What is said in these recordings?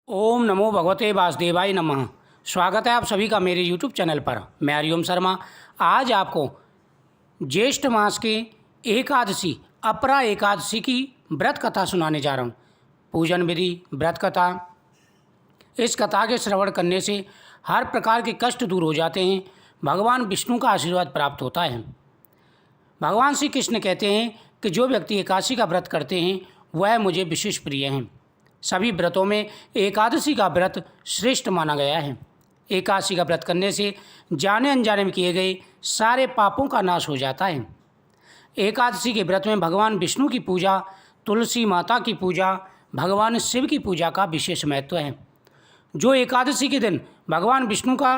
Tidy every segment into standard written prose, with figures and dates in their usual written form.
ओम नमो भगवते वासुदेवाय नमः। स्वागत है आप सभी का मेरे यूट्यूब चैनल पर। मैं हरिओम शर्मा आज आपको ज्येष्ठ मास के एकादशी अपरा एकादशी की व्रत कथा सुनाने जा रहा हूँ। पूजन विधि, व्रत कथा। इस कथा के श्रवण करने से हर प्रकार के कष्ट दूर हो जाते हैं, भगवान विष्णु का आशीर्वाद प्राप्त होता है। भगवान श्री कृष्ण कहते हैं कि जो व्यक्ति एकादशी का व्रत करते हैं वह मुझे विशेष प्रिय हैं। सभी व्रतों में एकादशी का व्रत श्रेष्ठ माना गया है। एकादशी का व्रत करने से जाने अनजाने में किए गए सारे पापों का नाश हो जाता है। एकादशी के व्रत में भगवान विष्णु की पूजा, तुलसी माता की पूजा, भगवान शिव की पूजा का विशेष महत्व है। जो एकादशी के दिन भगवान विष्णु का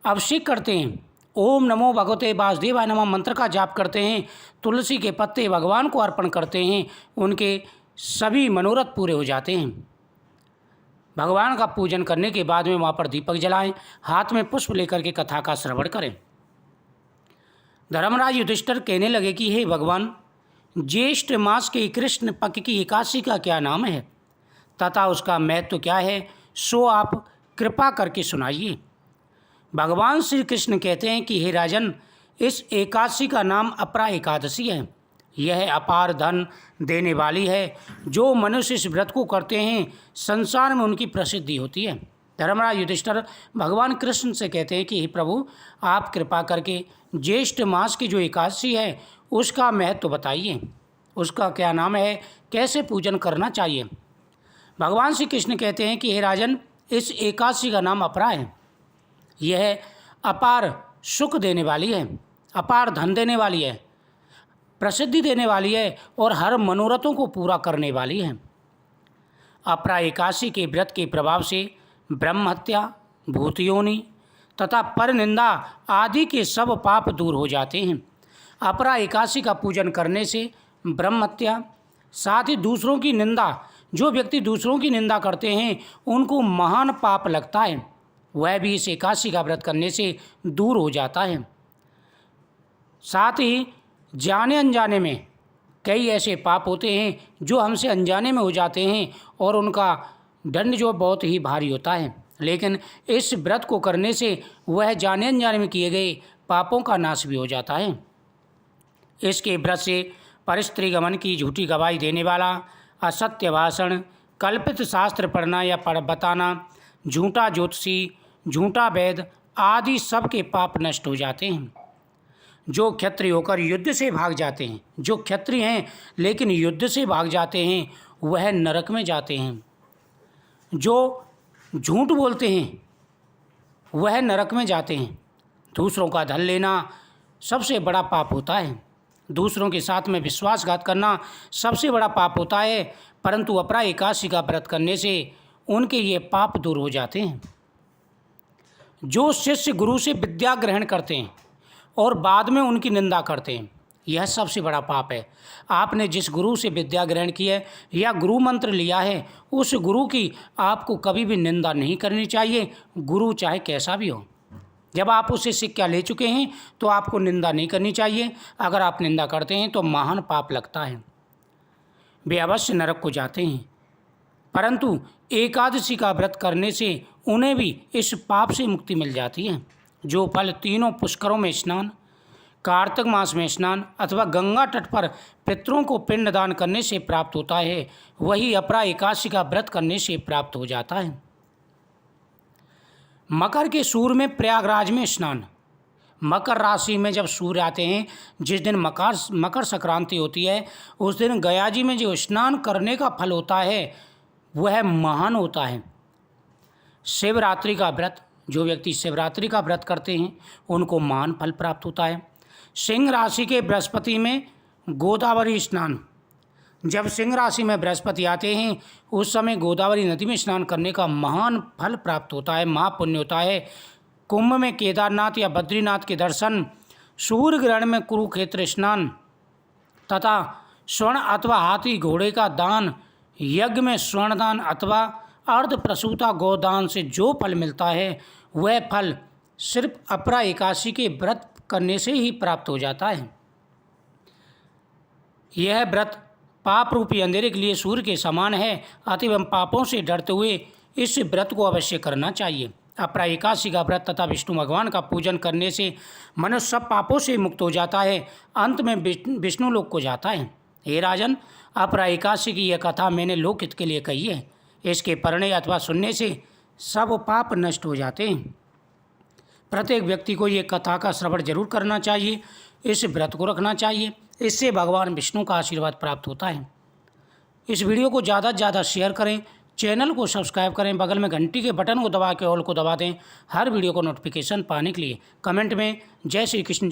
अभिषेक करते हैं, ओम नमो भगवते वासुदेवाय नमः मंत्र का जाप करते हैं, तुलसी के पत्ते भगवान को अर्पण करते हैं, उनके सभी मनोरथ पूरे हो जाते हैं। भगवान का पूजन करने के बाद में वहाँ पर दीपक जलाएं, हाथ में पुष्प लेकर के कथा का श्रवण करें। धर्मराज युधिष्ठिर कहने लगे कि हे भगवान, ज्येष्ठ मास के कृष्ण पक्ष की एकादशी का क्या नाम है तथा उसका महत्व क्या है, सो आप कृपा करके सुनाइए। भगवान श्री कृष्ण कहते हैं कि हे राजन, इस एकादशी का नाम अपरा एकादशी है। यह अपार धन देने वाली है। जो मनुष्य इस व्रत को करते हैं संसार में उनकी प्रसिद्धि होती है। धर्मराज युधिष्ठिर भगवान कृष्ण से कहते हैं कि हे प्रभु, आप कृपा करके ज्येष्ठ मास की जो एकादशी है उसका महत्व बताइए, उसका क्या नाम है, कैसे पूजन करना चाहिए। भगवान श्री कृष्ण कहते हैं कि हे राजन, इस एकादशी का नाम अपरा है। यह अपार सुख देने वाली है, अपार धन देने वाली है, प्रसिद्धि देने वाली है और हर मनोरथों को पूरा करने वाली है। अपरा एकादशी के व्रत के प्रभाव से ब्रह्म हत्या, भूतयोनि तथा परनिंदा आदि के सब पाप दूर हो जाते हैं। अपरा एकादशी का पूजन करने से ब्रह्म हत्या, साथ ही दूसरों की निंदा, जो व्यक्ति दूसरों की निंदा करते हैं उनको महान पाप लगता है, वह भी इस एकादशी का व्रत करने से दूर हो जाता है। साथ ही जाने अनजाने में कई ऐसे पाप होते हैं जो हमसे अनजाने में हो जाते हैं और उनका दंड जो बहुत ही भारी होता है, लेकिन इस व्रत को करने से वह जाने अनजाने में किए गए पापों का नाश भी हो जाता है। इसके व्रत से परस्त्री गमन की झूठी गवाही देने वाला, असत्य भाषण, कल्पित शास्त्र पढ़ना या पढ़ बताना, झूठा ज्योतिषी, झूठा वेद आदि सब के पाप नष्ट हो जाते हैं। जो क्षत्रिय होकर युद्ध से भाग जाते हैं, जो क्षत्रिय हैं लेकिन युद्ध से भाग जाते हैं, वह नरक में जाते हैं। जो झूठ बोलते हैं वह नरक में जाते हैं। दूसरों का धन लेना सबसे बड़ा पाप होता है। दूसरों के साथ में विश्वासघात करना सबसे बड़ा पाप होता है, परंतु अपरा एकादशी का व्रत करने से उनके ये पाप दूर हो जाते हैं। जो शिष्य गुरु से विद्या ग्रहण करते हैं और बाद में उनकी निंदा करते हैं, यह सबसे बड़ा पाप है। आपने जिस गुरु से विद्या ग्रहण की है या गुरु मंत्र लिया है, उस गुरु की आपको कभी भी निंदा नहीं करनी चाहिए, गुरु चाहे कैसा भी हो। जब आप उससे शिक्षा ले चुके हैं तो आपको निंदा नहीं करनी चाहिए। अगर आप निंदा करते हैं तो महान पाप लगता है, वे अवश्य नरक को जाते हैं। परंतु एकादशी का व्रत करने से उन्हें भी इस पाप से मुक्ति मिल जाती है। जो फल तीनों पुष्करों में स्नान, कार्तिक मास में स्नान अथवा गंगा तट पर पितरों को पिंडदान करने से प्राप्त होता है, वही अपरा एकादशी का व्रत करने से प्राप्त हो जाता है। मकर के सूर्य में प्रयागराज में स्नान। मकर राशि में जब सूर्य आते हैं, जिस दिन मकर संक्रांति होती है, उस दिन गया जी में जो स्नान करने का फल होता है वह महान होता है। शिवरात्रि का व्रत, जो व्यक्ति शिवरात्रि का व्रत करते हैं उनको महान फल प्राप्त होता है। सिंह राशि के बृहस्पति में गोदावरी स्नान। जब सिंह राशि में बृहस्पति आते हैं उस समय गोदावरी नदी में स्नान करने का महान फल प्राप्त होता है, महापुण्य होता है। कुंभ में केदारनाथ या बद्रीनाथ के दर्शन, सूर्य ग्रहण में कुरुक्षेत्र स्नान तथा स्वर्ण अथवा हाथी घोड़े का दान, यज्ञ में स्वर्णदान अथवा अर्ध प्रसूता गोदान से जो फल मिलता है वह फल सिर्फ अपरा एकादशी के व्रत करने से ही प्राप्त हो जाता है। यह व्रत पाप रूपी अंधेरे के लिए सूर्य के समान है, अतएव हम पापों से डरते हुए इस व्रत को अवश्य करना चाहिए। अपरा एकादशी का व्रत तथा विष्णु भगवान का पूजन करने से मनुष्य सब पापों से मुक्त हो जाता है, अंत में विष्णु लोक को जाता है। हे राजन, अपरा एकादशी की यह कथा मैंने लोकहित के लिए कही है। इसके पढ़ने अथवा सुनने से सब पाप नष्ट हो जाते हैं। प्रत्येक व्यक्ति को ये कथा का श्रवण जरूर करना चाहिए, इस व्रत को रखना चाहिए, इससे भगवान विष्णु का आशीर्वाद प्राप्त होता है। इस वीडियो को ज़्यादा से ज़्यादा शेयर करें, चैनल को सब्सक्राइब करें, बगल में घंटी के बटन को दबा के ऑल को दबा दें हर वीडियो को नोटिफिकेशन पाने के लिए। कमेंट में जय श्री कृष्ण